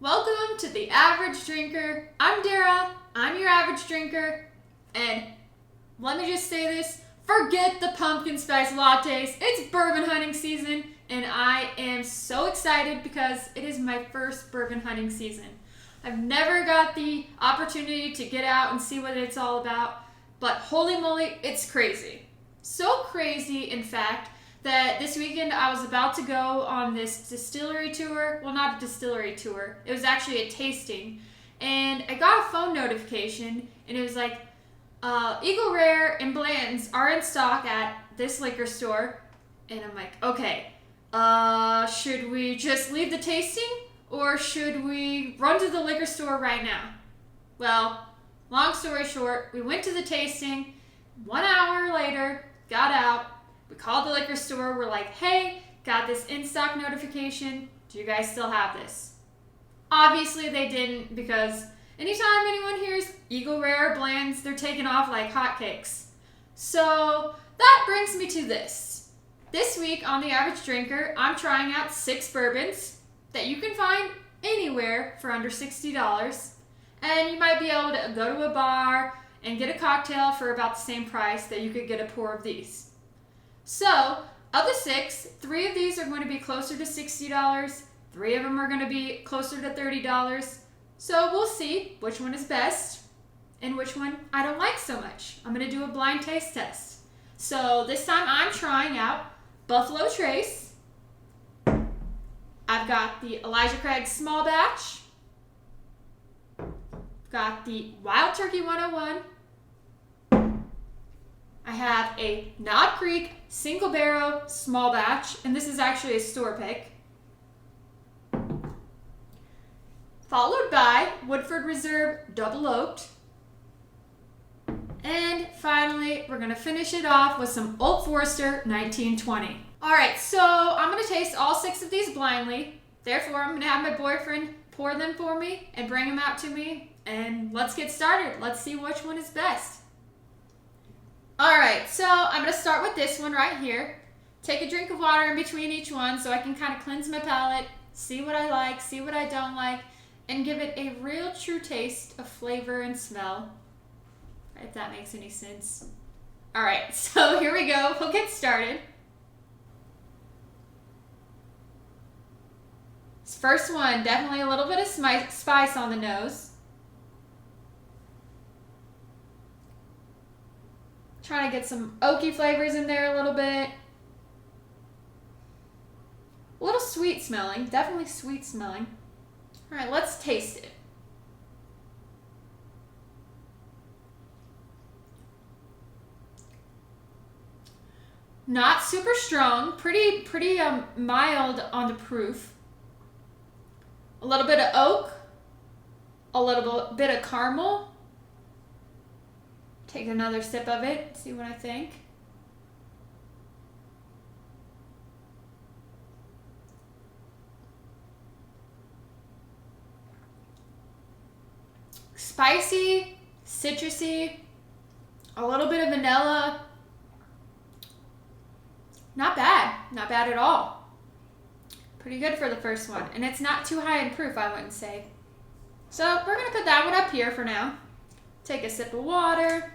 Welcome to The Average Drinker. I'm Dara, I'm your average drinker, and let me just say this, forget the pumpkin spice lattes. It's bourbon hunting season, and I am so excited because it is my first bourbon hunting season. I've never got the opportunity to get out and see what it's all about, but holy moly, it's crazy. So crazy, in fact, that this weekend I was about to go on this distillery tour. Well, not a distillery tour. It was actually a tasting. And I got a phone notification, and it was like, Eagle Rare and Blanton's are in stock at this liquor store. And I'm like, okay, should we just leave the tasting, or should we run to the liquor store right now? Well, long story short, we went to the tasting. 1 hour later, got out. We called the liquor store. We're like, hey, got this in-stock notification. Do you guys still have this? Obviously, they didn't, because anytime anyone hears Eagle Rare blends, they're taking off like hotcakes. So that brings me to this. This week on The Average Drinker, I'm trying out 6 bourbons that you can find anywhere for under $60. And you might be able to go to a bar and get a cocktail for about the same price that you could get a pour of these. So, of the 6, 3 of these are going to be closer to $60. 3 of them are going to be closer to $30. So we'll see which one is best and which one I don't like so much. I'm going to do a blind taste test. So this time I'm trying out Buffalo Trace. I've got the Elijah Craig Small Batch. Got the Wild Turkey 101. I have a Knob Creek Single Barrel Small Batch, and this is actually a store pick. Followed by Woodford Reserve Double Oaked. And finally, we're going to finish it off with some Old Forester 1920. Alright, so I'm going to taste all 6 of these blindly. Therefore, I'm going to have my boyfriend pour them for me and bring them out to me. And let's get started. Let's see which one is best. Alright, so I'm going to start with this one right here. Take a drink of water in between each one so I can kind of cleanse my palate, see what I like, see what I don't like, and give it a real true taste of flavor and smell. If that makes any sense. Alright, so here we go. We'll get started. This first one, definitely a little bit of spice on the nose. Trying to get some oaky flavors in there a little bit. A little sweet smelling, definitely sweet smelling. All right, let's taste it. Not super strong, pretty mild on the proof. A little bit of oak, a little bit of caramel. Take another sip of it, see what I think. Spicy, citrusy, a little bit of vanilla. Not bad at all. Pretty good for the first one, and it's not too high in proof, I wouldn't say. So we're gonna put that one up here for now. Take a sip of water.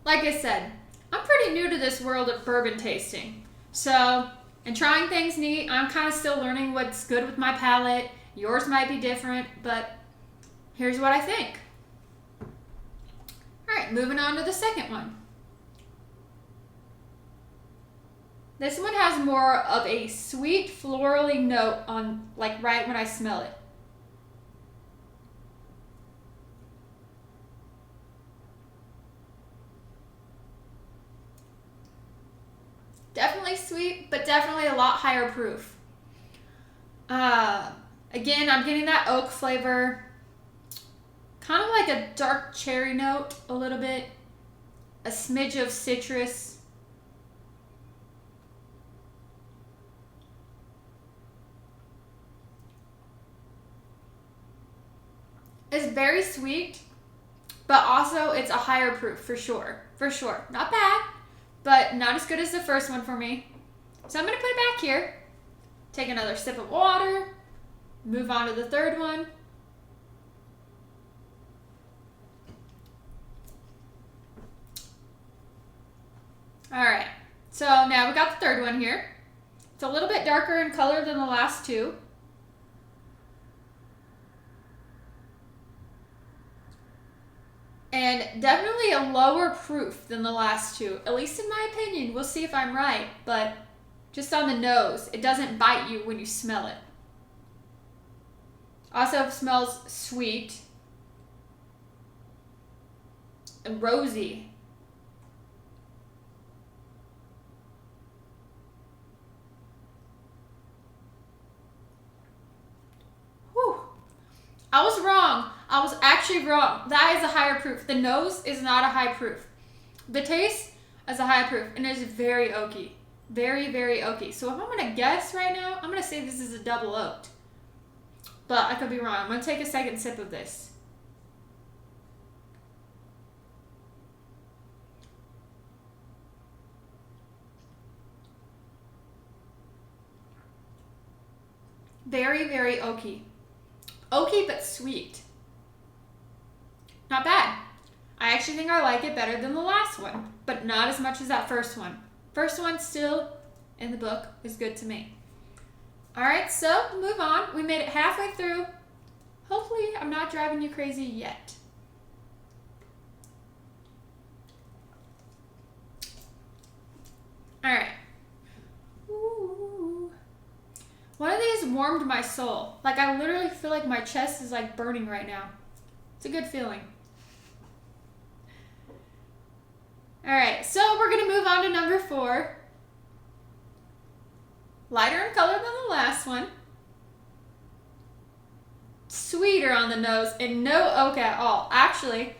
Like I said, I'm pretty new to this world of bourbon tasting. So, and trying things neat, I'm kind of still learning what's good with my palate. Yours might be different, but here's what I think. Alright, moving on to the second one. This one has more of a sweet, florally note on, like, right when I smell it. Definitely sweet, but definitely a lot higher proof. Again, I'm getting that oak flavor. Kind of like a dark cherry note, a little bit. A smidge of citrus. It's very sweet, but also it's a higher proof for sure. For sure. Not bad, but not as good as the first one for me. So I'm going to put it back here. Take another sip of water. Move on to the third one. All right, so now we got the third one here. It's a little bit darker in color than the last two. And definitely a lower proof than the last two, at least in my opinion. We'll see if I'm right, but just on the nose, it doesn't bite you when you smell it. Also smells sweet and rosy. Whew. I was wrong. I was actually wrong. That is a higher proof. The nose is not a high proof. The taste is a high proof, and it is very oaky. Very, very oaky. So if I'm going to guess right now, I'm going to say this is a double oaked. But I could be wrong. I'm going to take a second sip of this. Very, very oaky. Oaky but sweet. Not bad. I actually think I like it better than the last one, but not as much as that first one. First one still in the book is good to me. All right, so move on. We made it halfway through. Hopefully I'm not driving you crazy yet. All right. Ooh. One of these warmed my soul. Like I literally feel like my chest is like burning right now. It's a good feeling. All right, so we're gonna move on to number 4. Lighter in color than the last one. Sweeter on the nose and no oak at all. Actually,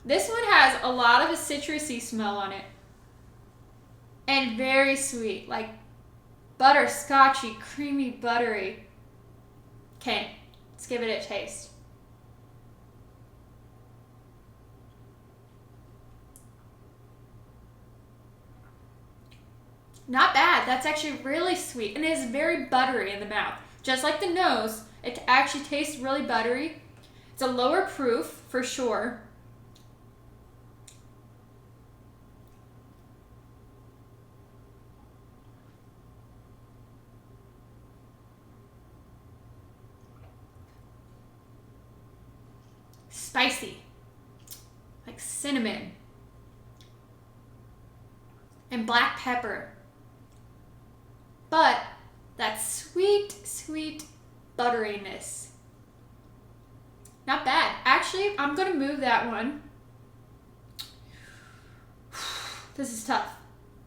this one has a lot of a citrusy smell on it. And very sweet, like butterscotchy, creamy, buttery. Okay, let's give it a taste. Not bad. That's actually really sweet. And it is very buttery in the mouth. Just like the nose, it actually tastes really buttery. It's a lower proof for sure. Spicy. Like cinnamon. And black pepper. But that sweet, sweet butteriness. Not bad. Actually, I'm going to move that one. This is tough.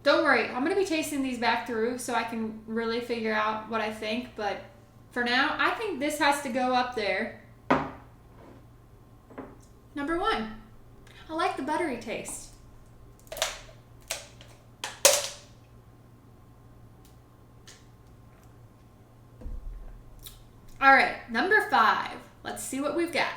Don't worry. I'm going to be tasting these back through so I can really figure out what I think. But for now, I think this has to go up there. Number 1. I like the buttery taste. All right, number 5. Let's see what we've got.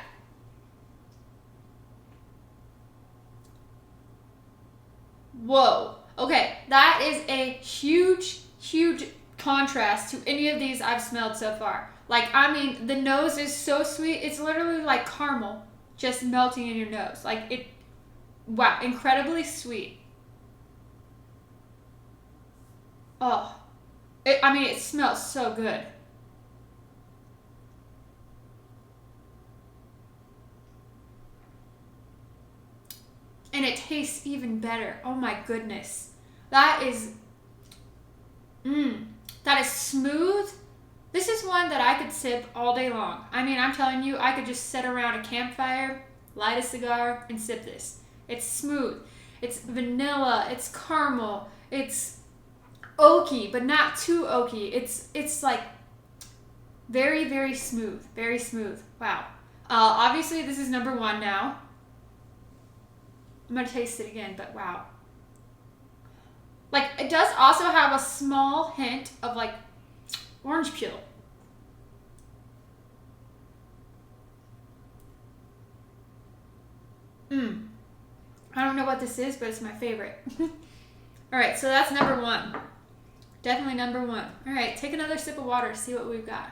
Whoa. Okay, that is a huge, huge contrast to any of these I've smelled so far. Like, I mean, the nose is so sweet. It's literally like caramel just melting in your nose. Like, it, wow, incredibly sweet. Oh, I mean, it smells so good. And it tastes even better. Oh my goodness. That is smooth. This is one that I could sip all day long. I mean, I'm telling you, I could just sit around a campfire, light a cigar, and sip this. It's smooth. It's vanilla. It's caramel. It's oaky, but not too oaky. It's like very, very smooth. Very smooth. Wow. Obviously, this is number 1 now. I'm going to taste it again, but wow. Like, it does also have a small hint of, like, orange peel. I don't know what this is, but it's my favorite. All right, so that's number 1. Definitely number one. All right, take another sip of water, see what we've got.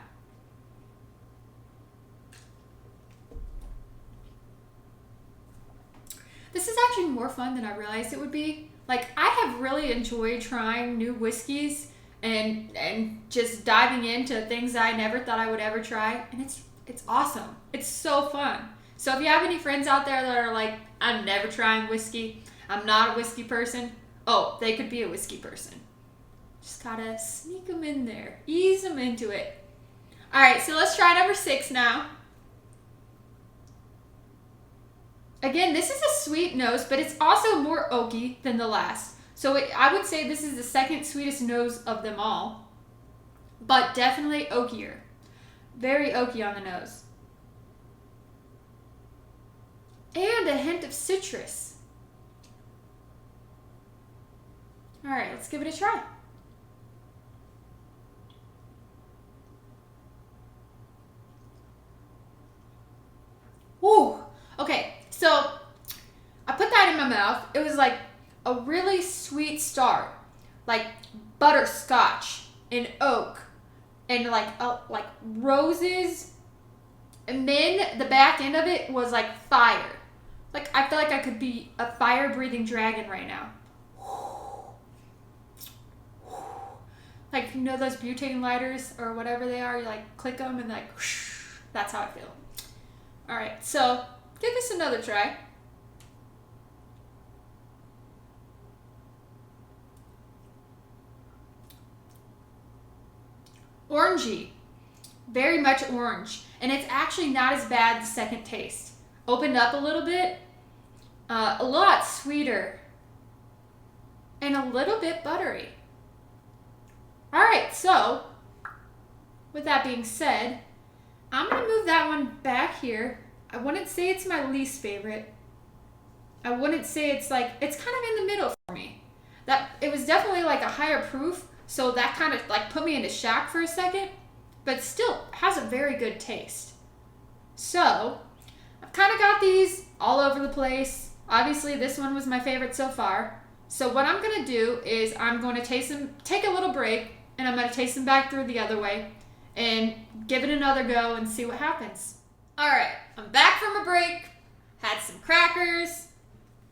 This is actually more fun than I realized it would be. Like, I have really enjoyed trying new whiskeys and just diving into things that I never thought I would ever try, and it's awesome. It's so fun. So if you have any friends out there that are like, I'm never trying whiskey, I'm not a whiskey person, oh, they could be a whiskey person. Just gotta sneak them in there, ease them into it. All right, so let's try number 6 now. Again, this is a sweet nose, but it's also more oaky than the last. So I would say this is the second sweetest nose of them all, but definitely oakier. Very oaky on the nose. And a hint of citrus. All right, let's give it a try. Woo! Okay, so I put that in my mouth. It was like a really sweet start, like butterscotch and oak and like roses, and then the back end of it was like fire. Like, I feel like I could be a fire-breathing dragon right now. Like, you know those butane lighters or whatever they are, you like click them and like whoosh, that's how I feel. All right, so give this another try. Orangey, very much orange, and it's actually not as bad the second taste. Opened up a little bit, a lot sweeter, and a little bit buttery. All right, so with that being said, I'm gonna move that one back here. I wouldn't say it's my least favorite. I wouldn't say it's kind of in the middle for me. That it was definitely like a higher proof, so that kind of like put me into shock for a second, but still has a very good taste. So I've kind of got these all over the place. Obviously, this one was my favorite so far. So what I'm gonna do is I'm going to taste them, take a little break, and I'm gonna taste them back through the other way and give it another go and see what happens. All right, I'm back from a break, had some crackers,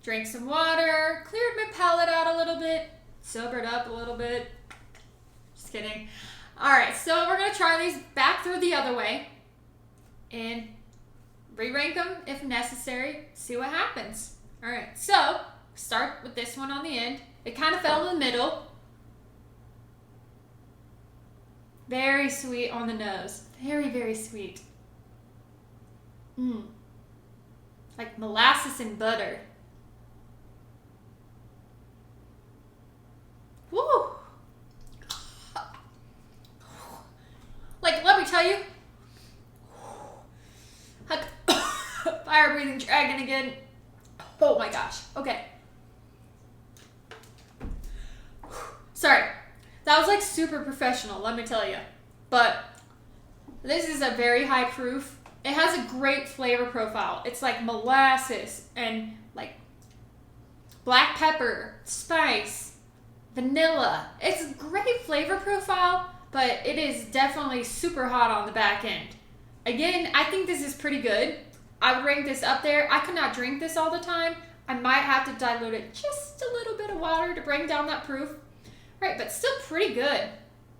drank some water, cleared my palate out a little bit, sobered up a little bit. Just kidding. All right, so we're gonna try these back through the other way and re-rank them if necessary, see what happens. All right, so start with this one on the end. It kind of fell in the middle. Very sweet on the nose. Very, very sweet. Like molasses and butter. Woo! Like, let me tell you, fire breathing dragon again. Oh my gosh. Okay. Sorry. That was like super professional, let me tell you. But this is a very high proof. It has a great flavor profile. It's like molasses and like black pepper, spice, vanilla. It's a great flavor profile, but it is definitely super hot on the back end. Again, I think this is pretty good. I would rank this up there. I could not drink this all the time. I might have to dilute it just a little bit of water to bring down that proof. Right, but still pretty good.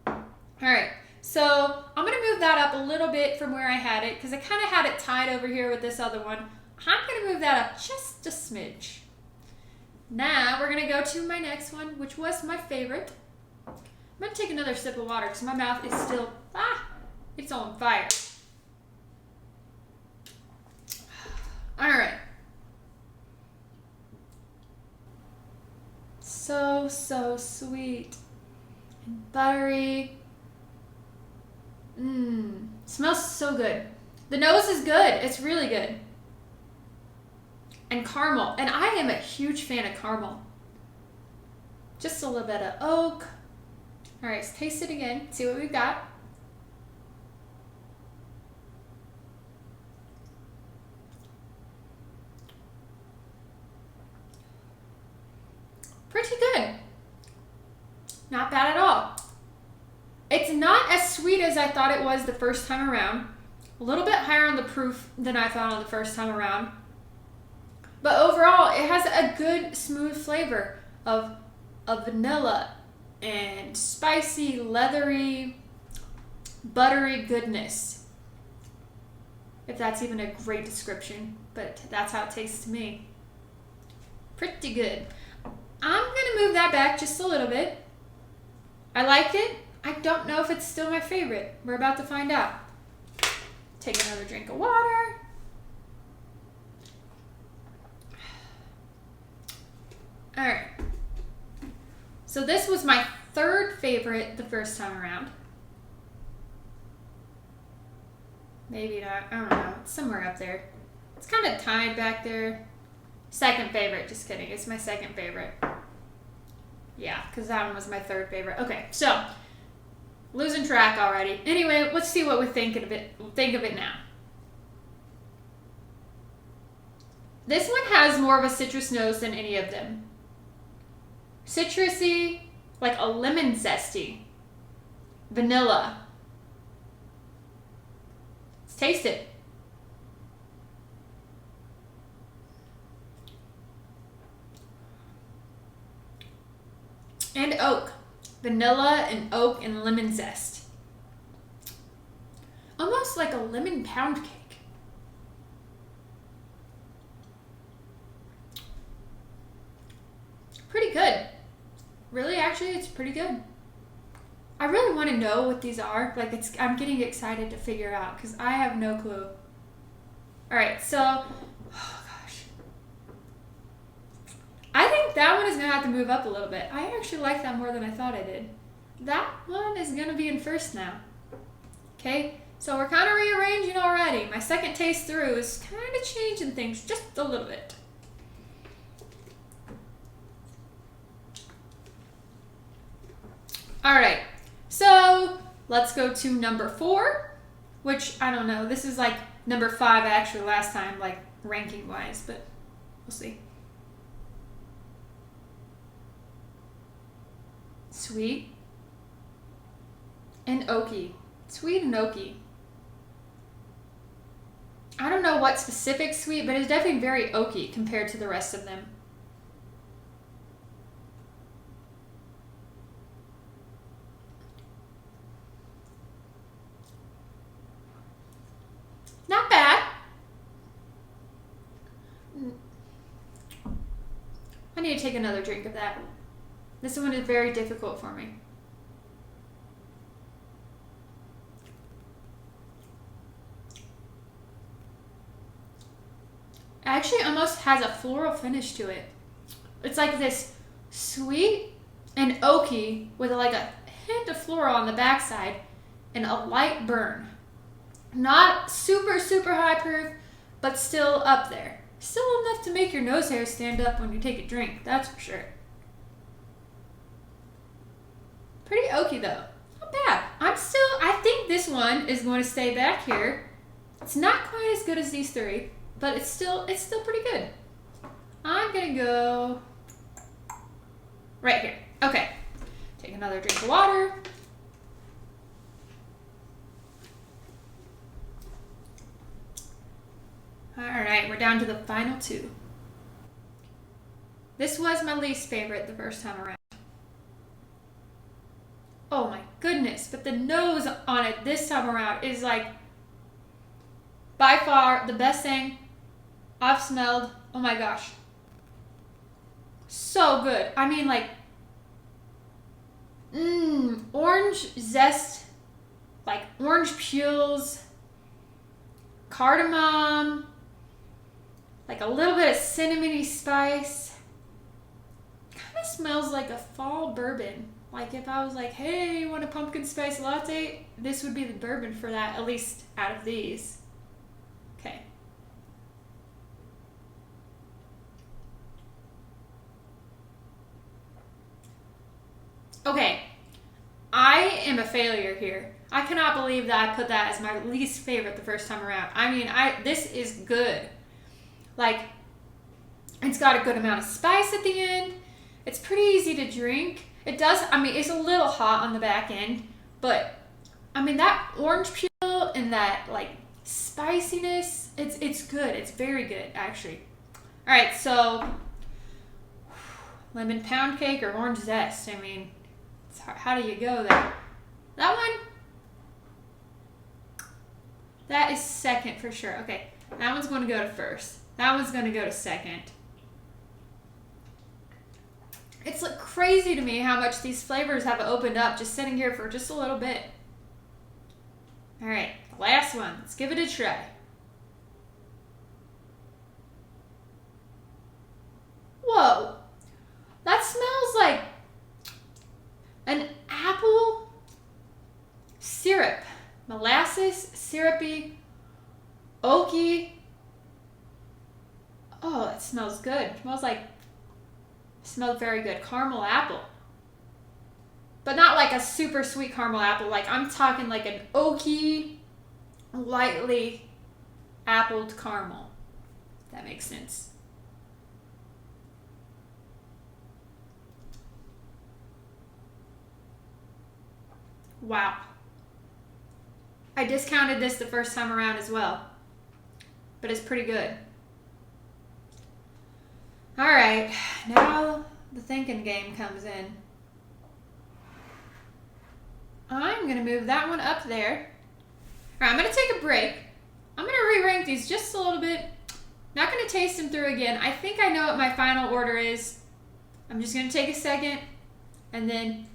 All right, so I'm gonna move that up a little bit from where I had it because I kind of had it tied over here with this other one. I'm gonna move that up just a smidge. Now we're gonna go to my next one, which was my favorite. I'm gonna take another sip of water because my mouth is still, it's on fire. All right. So sweet and buttery. Smells so good. The nose is good. It's really good. And caramel. And I am a huge fan of caramel. Just a little bit of oak. All right, let's taste it again. See what we've got. Pretty good. Not bad at all. It's not as sweet as I thought it was the first time around. A little bit higher on the proof than I thought on the first time around. But overall, it has a good, smooth flavor of vanilla and spicy, leathery, buttery goodness. If that's even a great description, but that's how it tastes to me. Pretty good. I'm gonna move that back just a little bit. I like it. I don't know if it's still my favorite. We're about to find out. Take another drink of water. All right. So this was my third favorite the first time around. Maybe not. I don't know. It's somewhere up there. It's kind of tied back there. Second favorite. Just kidding. It's my second favorite. Yeah, because that one was my third favorite. Okay, so losing track already. Anyway, let's see what we think of it now. This one has more of a citrus nose than any of them. Citrusy, like a lemon zesty. Vanilla. Let's taste it. And oak. Vanilla and oak and lemon zest. Almost like a lemon pound cake. Pretty good. Really, actually, it's pretty good. I really want to know what these are. Like, I'm getting excited to figure out because I have no clue. All right, so, oh gosh. I think that one is going to have to move up a little bit. I actually like that more than I thought I did. That one is going to be in first now. Okay, so we're kind of rearranging already. My second taste through is kind of changing things just a little bit. All right, so let's go to number 4, which I don't know. This is like number 5 actually last time, like ranking wise, but we'll see. Sweet and oaky. Sweet and oaky. I don't know what specific sweet, but it's definitely very oaky compared to the rest of them. Not bad. I need to take another drink of that. This one is very difficult for me. It actually almost has a floral finish to it. It's like this sweet and oaky with like a hint of floral on the backside and a light burn. Not super, super high proof, but still up there. Still enough to make your nose hairs stand up when you take a drink, that's for sure. Pretty oaky though. Not bad. I think this one is going to stay back here. It's not quite as good as these 3, but it's still pretty good. I'm gonna go right here. Okay. Take another drink of water. All right, we're down to the final 2. This was my least favorite the first time around. Oh my goodness, but the nose on it this time around is like by far the best thing I've smelled. Oh my gosh. So good. I mean, like, orange zest, like orange peels, cardamom, like a little bit of cinnamony spice. Kind of smells like a fall bourbon. Like if I was like, hey, you want a pumpkin spice latte? This would be the bourbon for that, at least out of these. Okay. Okay. I am a failure here. I cannot believe that I put that as my least favorite the first time around. I mean, this is good. Like, it's got a good amount of spice at the end. It's pretty easy to drink. It does, I mean, it's a little hot on the back end, But I mean, that orange peel and that like spiciness, it's good. It's very good, actually. All right, so lemon pound cake or orange zest. I mean, it's hard. How do you go there? That one, that is second for sure. Okay, that one's going to go to first. That one's going to go to second. It's like crazy to me how much these flavors have opened up just sitting here for just a little bit. All right, the last one. Let's give it a try. Whoa, that smells like an apple syrup. Molasses, syrupy, oaky. Oh, it smells good. It smells very good. Caramel apple. But not like a super sweet caramel apple. Like, I'm talking like an oaky, lightly appled caramel. If that makes sense. Wow. I discounted this the first time around as well. But it's pretty good. Alright, now the thinking game comes in. I'm going to move that one up there. Alright, I'm going to take a break. I'm going to re-rank these just a little bit. Not going to taste them through again. I think I know what my final order is. I'm just going to take a second and then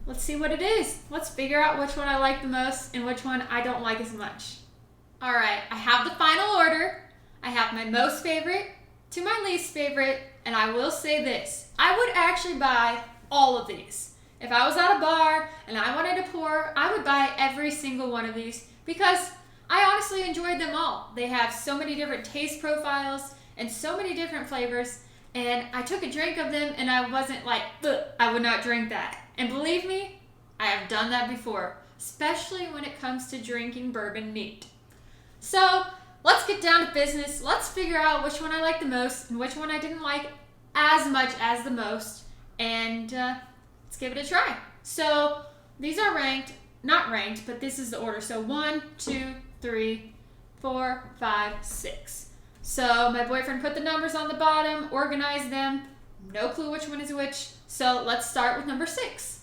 let's see what it is. Let's figure out which one I like the most and which one I don't like as much. Alright, I have the final order. I have my most favorite to my least favorite, and I will say this. I would actually buy all of these. If I was at a bar and I wanted to pour, I would buy every single one of these because I honestly enjoyed them all. They have so many different taste profiles and so many different flavors, and I took a drink of them and I wasn't like, ugh, I would not drink that. And believe me, I have done that before, especially when it comes to drinking bourbon neat. So let's get down to business. Let's figure out which one I like the most and which one I didn't like as much as the most, and let's give it a try. So these are ranked, not ranked, but this is the order. So 1, 2, 3, 4, 5, 6. So my boyfriend put the numbers on the bottom, organized them. No clue which one is which. So let's start with number 6.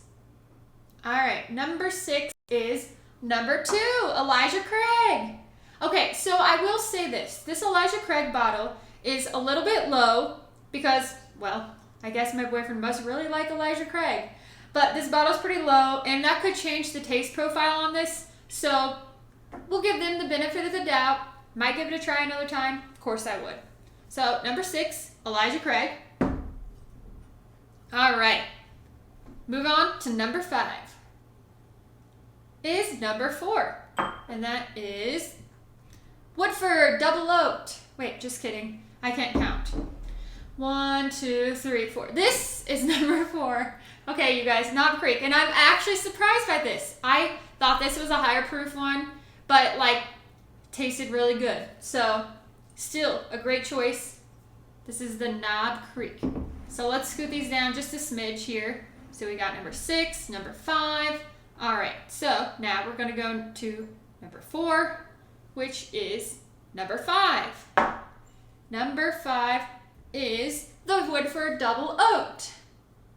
All right, number 6 is number 2, Elijah Craig. Okay, so I will say this. This Elijah Craig bottle is a little bit low because, well, I guess my boyfriend must really like Elijah Craig. But this bottle's pretty low, and that could change the taste profile on this. So we'll give them the benefit of the doubt. Might give it a try another time. Of course I would. So number 6, Elijah Craig. All right. Move on to number 5. Is number 4. And that is Woodford Double Oaked. Wait, just kidding. I can't count. 1, 2, 3, 4. This is number 4. Okay, you guys, Knob Creek. And I'm actually surprised by this. I thought this was a higher proof one, but like tasted really good. So still a great choice. This is the Knob Creek. So let's scoot these down just a smidge here. So we got number 6, number 5. All right, so now we're gonna go to number 4, which is number 5. Number 5 is the Woodford Double Oaked.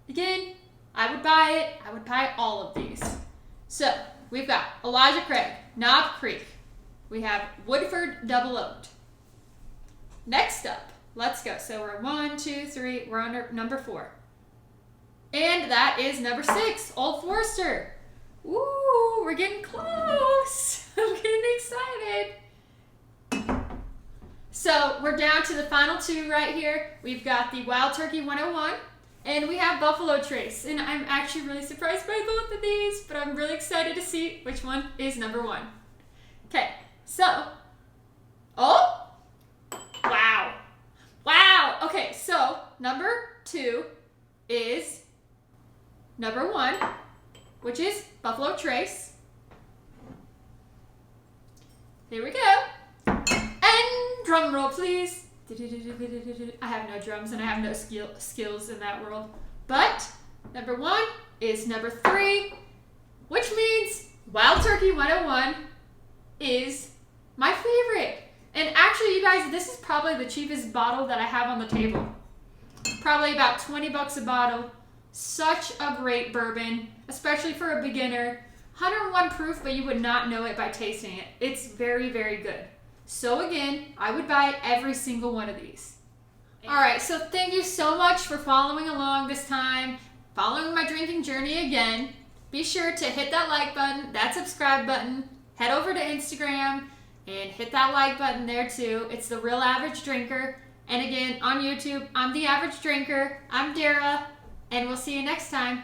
Again, I would buy it. I would buy all of these. So we've got Elijah Craig, Knob Creek. We have Woodford Double Oaked. Next up, let's go. So we're 1, 2, 3. We're on number 4. And that is number 6, Old Forester. Ooh, we're getting close. I'm getting excited. So we're down to the final 2 right here. We've got the Wild Turkey 101, and we have Buffalo Trace. And I'm actually really surprised by both of these, but I'm really excited to see which one is number 1. Okay, so, oh, wow. Wow, okay, so number 2 is number 1, which is Buffalo Trace. Here we go. And drum roll, please. I have no drums and I have no skills in that world. But number 1 is number 3, which means Wild Turkey 101 is my favorite. And actually, you guys, this is probably the cheapest bottle that I have on the table. Probably about 20 bucks a bottle. Such a great bourbon, especially for a beginner. 101 proof, but you would not know it by tasting it. It's very, very good. So again, I would buy every single one of these. Alright, so thank you so much for following along this time, following my drinking journey again. Be sure to hit that like button, that subscribe button, head over to Instagram, and hit that like button there too. It's The Real Average Drinker. And again, on YouTube, I'm The Average Drinker. I'm Dara, and we'll see you next time.